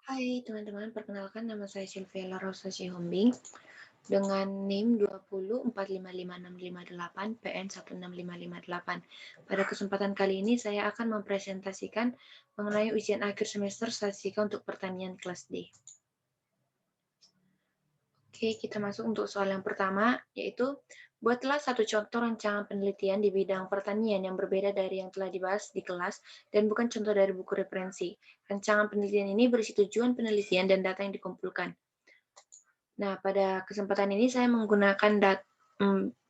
Hai teman-teman, perkenalkan nama saya Sylvia Larosa Sihombing dengan NIM 20455658 PN 16558. Pada kesempatan kali ini saya akan mempresentasikan mengenai ujian akhir semester statistika untuk pertanian kelas D. Oke, kita masuk untuk soal yang pertama, yaitu buatlah satu contoh rancangan penelitian di bidang pertanian yang berbeda dari yang telah dibahas di kelas dan bukan contoh dari buku referensi. Rancangan penelitian ini berisi tujuan penelitian dan data yang dikumpulkan. Nah, pada kesempatan ini saya menggunakan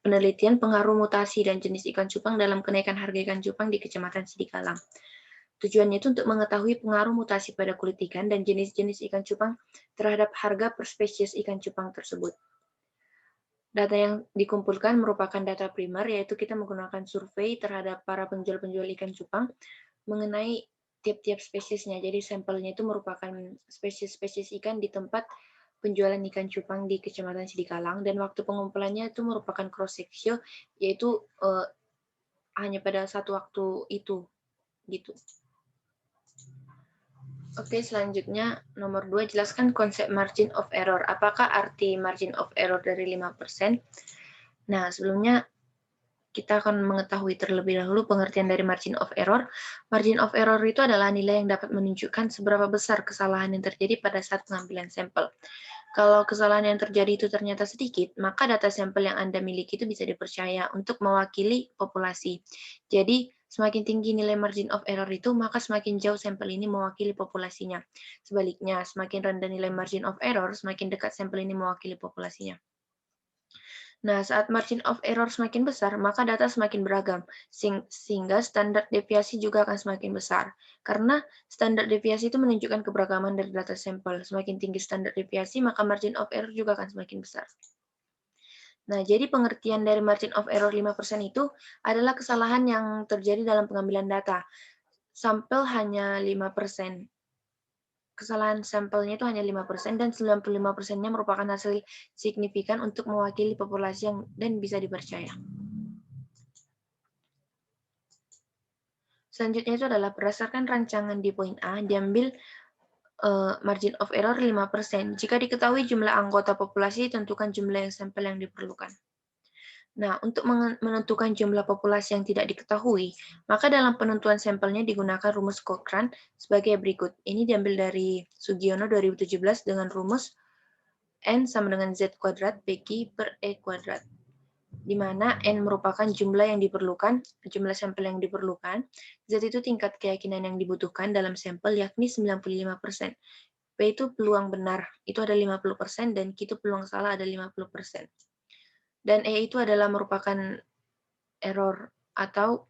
penelitian pengaruh mutasi dan jenis ikan cupang dalam kenaikan harga ikan cupang di Kecamatan Sidikalang. Tujuannya itu untuk mengetahui pengaruh mutasi pada kulit ikan dan jenis-jenis ikan cupang terhadap harga per spesies ikan cupang tersebut. Data yang dikumpulkan merupakan data primer, yaitu kita menggunakan survei terhadap para penjual-penjual ikan cupang mengenai tiap-tiap spesiesnya. Jadi sampelnya itu merupakan spesies-spesies ikan di tempat penjualan ikan cupang di Kecamatan Sidikalang, dan waktu pengumpulannya itu merupakan cross section, yaitu hanya pada satu waktu itu gitu. Oke, selanjutnya nomor 2, jelaskan konsep margin of error. Apakah arti margin of error dari 5%? Nah, sebelumnya kita akan mengetahui terlebih dahulu pengertian dari margin of error. Margin of error itu adalah nilai yang dapat menunjukkan seberapa besar kesalahan yang terjadi pada saat pengambilan sampel. Kalau kesalahan yang terjadi itu ternyata sedikit, maka data sampel yang Anda miliki itu bisa dipercaya untuk mewakili populasi. Jadi, semakin tinggi nilai margin of error itu, maka semakin jauh sampel ini mewakili populasinya. Sebaliknya, semakin rendah nilai margin of error, semakin dekat sampel ini mewakili populasinya. Nah, saat margin of error semakin besar, maka data semakin beragam, sehingga standar deviasi juga akan semakin besar. Karena standar deviasi itu menunjukkan keberagaman dari data sampel. Semakin tinggi standar deviasi, maka margin of error juga akan semakin besar. Nah, jadi pengertian dari margin of error 5% itu adalah kesalahan yang terjadi dalam pengambilan data. Sampel hanya 5%. Kesalahan sampelnya itu hanya 5% dan 95%-nya merupakan hasil signifikan untuk mewakili populasi dan bisa dipercaya. Selanjutnya itu adalah berdasarkan rancangan di poin A, diambil margin of error 5%. Jika diketahui jumlah anggota populasi, tentukan jumlah sampel yang diperlukan. Nah, untuk menentukan jumlah populasi yang tidak diketahui, maka dalam penentuan sampelnya digunakan rumus Cochrane sebagai berikut. Ini diambil dari Sugiono 2017 dengan rumus N sama dengan Z kuadrat PQ per E kuadrat, di mana N merupakan jumlah yang diperlukan, jumlah sampel yang diperlukan, Z itu tingkat keyakinan yang dibutuhkan dalam sampel, yakni 95%. P itu peluang benar, itu ada 50%, dan Q itu peluang salah, ada 50%. Dan E itu adalah merupakan error atau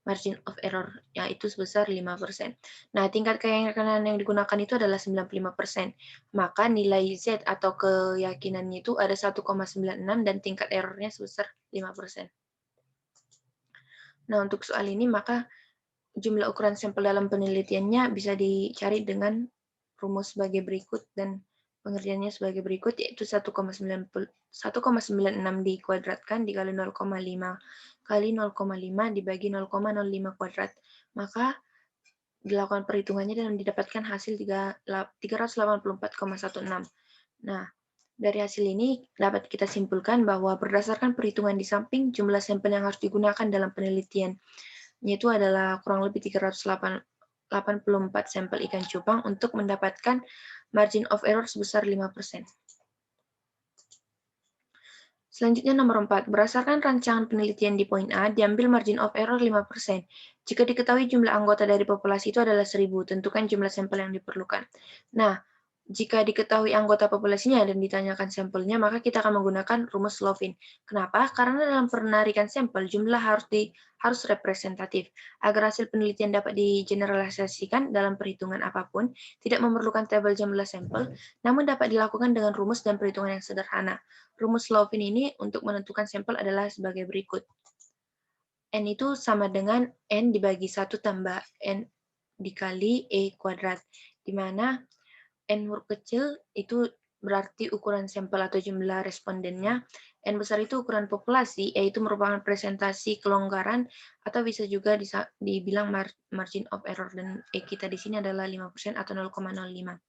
margin of error, yaitu sebesar 5%. Nah, tingkat keyakinan yang digunakan itu adalah 95%. Maka nilai Z atau keyakinannya itu ada 1,96 dan tingkat errornya sebesar 5%. Nah, untuk soal ini maka jumlah ukuran sampel dalam penelitiannya bisa dicari dengan rumus sebagai berikut dan pengertiannya sebagai berikut, yaitu 1,96 dikuadratkan dikali 0,5 kali 0,5 dibagi 0,05 kuadrat. Maka dilakukan perhitungannya dan didapatkan hasil 384,16. Nah, dari hasil ini dapat kita simpulkan bahwa berdasarkan perhitungan di samping, jumlah sampel yang harus digunakan dalam penelitian yaitu adalah kurang lebih 384 sampel ikan cupang untuk mendapatkan margin of error sebesar 5%. Selanjutnya nomor 4, berdasarkan rancangan penelitian di poin A, diambil margin of error 5%. Jika diketahui jumlah anggota dari populasi itu adalah 1.000, tentukan jumlah sampel yang diperlukan. Nah, jika diketahui anggota populasinya dan ditanyakan sampelnya, maka kita akan menggunakan rumus Slovin. Kenapa? Karena dalam penarikan sampel, jumlah harus representatif. Agar hasil penelitian dapat digeneralisasikan dalam perhitungan apapun, tidak memerlukan tabel jumlah sampel, namun dapat dilakukan dengan rumus dan perhitungan yang sederhana. Rumus Slovin ini untuk menentukan sampel adalah sebagai berikut. N itu sama dengan N dibagi 1 tambah N dikali E kuadrat, di mana N huruf kecil itu berarti ukuran sampel atau jumlah respondennya. N besar itu ukuran populasi, yaitu merupakan presentasi kelonggaran atau bisa juga dibilang margin of error. Dan E kita di sini adalah 5% atau 0,05.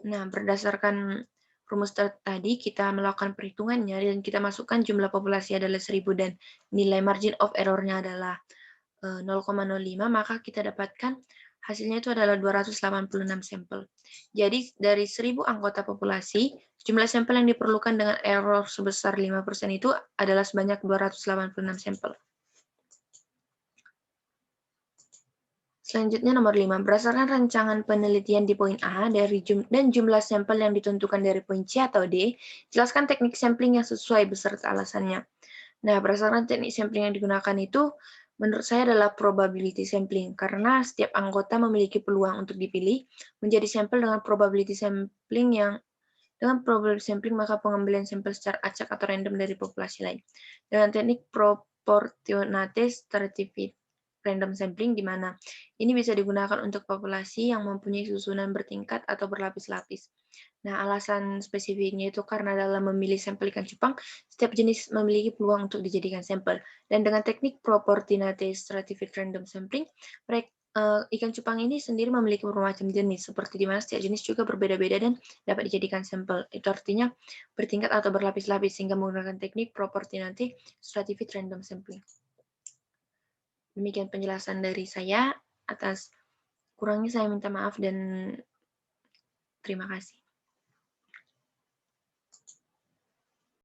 Nah, berdasarkan rumus tadi, kita melakukan perhitungannya dan kita masukkan jumlah populasi adalah 1000 dan nilai margin of error-nya adalah 0,05, maka kita dapatkan hasilnya itu adalah 286 sampel. Jadi dari 1000 anggota populasi, jumlah sampel yang diperlukan dengan error sebesar 5% itu adalah sebanyak 286 sampel. Selanjutnya nomor 5, berdasarkan rancangan penelitian di poin A dan jumlah sampel yang ditentukan dari poin C atau D, jelaskan teknik sampling yang sesuai beserta alasannya. Nah, berdasarkan teknik sampling yang digunakan itu, menurut saya adalah probability sampling, karena setiap anggota memiliki peluang untuk dipilih menjadi sampel dengan probability sampling maka pengambilan sampel secara acak atau random dari populasi lain. Dengan teknik proportionate stratified random sampling di mana ini bisa digunakan untuk populasi yang mempunyai susunan bertingkat atau berlapis-lapis. Nah, alasan spesifiknya itu karena dalam memilih sampel ikan cupang, setiap jenis memiliki peluang untuk dijadikan sampel. Dan dengan teknik proportionate stratified random sampling, ikan cupang ini sendiri memiliki bermacam jenis, seperti di mana setiap jenis juga berbeda-beda dan dapat dijadikan sampel. Itu artinya bertingkat atau berlapis-lapis, sehingga menggunakan teknik proportionate stratified random sampling. Demikian penjelasan dari saya. Atas kurangnya saya minta maaf dan terima kasih.